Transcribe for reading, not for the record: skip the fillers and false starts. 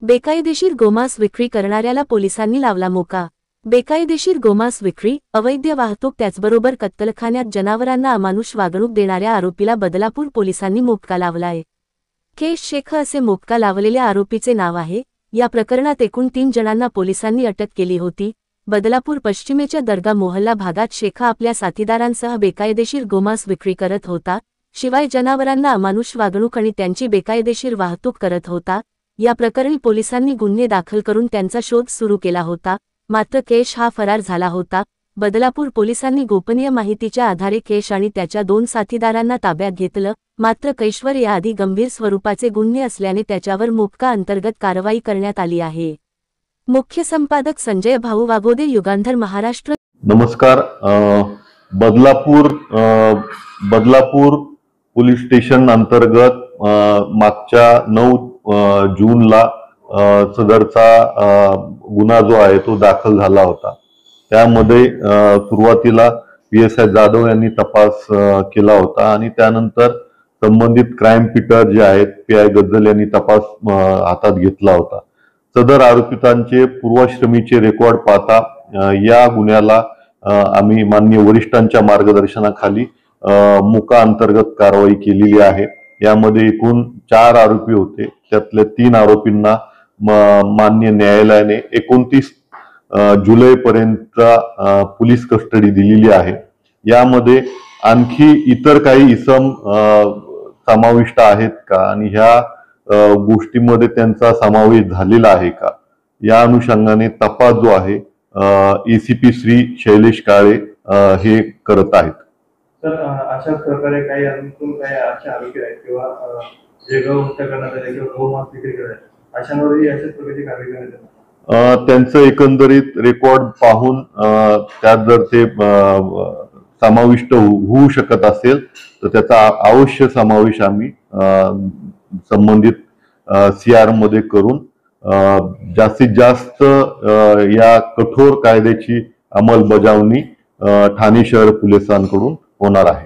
बेकायदेशीर गोमांस विक्री करणाऱ्याला पोलिसांनी लावला मोका। बेकायदेशीर गोमांस विक्री, अवैध वाहतूक त्याचबरोबर कत्तलखान्यात जनावरांना अमानुष वागणूक देणाऱ्या आरोपीला बदलापूर पोलिसांनी मोक्का लावलाय। केश शेख असे मोक्का लावलेल्या आरोपीचे नाव आहे। या प्रकरणात एकूण 3 जणांना पोलिसांनी अटक केली होती। बदलापूर पश्चिमेच्या दर्गा मोहल्ला भागात शेख आपल्या साथीदारांसह बेकायदेशीर गोमांस विक्री करत होता, शिवाय जनावरांना अमानुष वागणूक आणि त्यांची बेकायदेशीर वाहतूक करत होता। या प्रकरणी पोलिसांनी गुन्हे दाखल करून त्यांचा शोध सुरू केला होता, मात्र केश हा फरार झाला होता। बदलापूर पोलिसांनी गोपनीय माहितीच्या आधारे केश आणि त्याच्या 2 साथीदारांना ताब्यात घेतलं, मात्र कैशवर याआधी गंभीर स्वरूपाचे गुन्हे असल्याने त्याच्यावर मोक्का अंतर्गत कारवाई करण्यात आली आहे। मुख्य संपादक संजय भाऊ वागोदे, युगांधर, महाराष्ट्र। नमस्कार। बदलापूर पोलीस स्टेशन अंतर्गत मागच्या 9 जूनला सदरचा गुन्हा जो आहे तो दाखल झाला होता। त्यामध्ये सुरुवातीला PSI जाधव यांनी तपास केला होता आणि त्यानंतर संबंधित क्राइम पीटर जे आहेत PI गज्जल यांनी तपास हातात घेतला होता। सदर आरोपितांचे पूर्वाश्रमीचे रेकॉर्ड पाहता या गुन्ह्याला आम्ही माननीय वरिष्ठांच्या मार्गदर्शनाखाली मोका अंतर्गत कारवाई केलेली आहे। यामध्ये एकूण 4 आरोपी होते, त्यातले 3 आरोपींना मान्य न्यायालयाने 29 जुलै पर्यंत पोलीस कस्टडी दिलेली आहे। यामध्ये आणखी इतर काही इसम समाविष्ट आहेत का आणि ह्या गोष्टीमध्ये त्यांचा समावेश झालेला आहे का, या अनुषंगाने तपास जो आहे ACP श्री शैलेश काळे हे करत आहेत। तर अशा प्रकारे काही आणखी काही अशा आरोपी आहेत किंवा जे गौ हत्या करण्यात आले किंवा गोमांस विक्री करतात अशांवरही अशाच प्रकारची कारवाई करण्यात येते। त्यांचं एकंदरीत रेकॉर्ड पाहून त्यात जर ते समाविष्ट होऊ शकत असेल तर त्याचा अवश्य समावेश आम्ही संबंधित CR मध्ये करून जास्तीत जास्त या कठोर कायद्याची अंमलबजावणी ठाणे शहर पोलिसांकडून होणार आहे।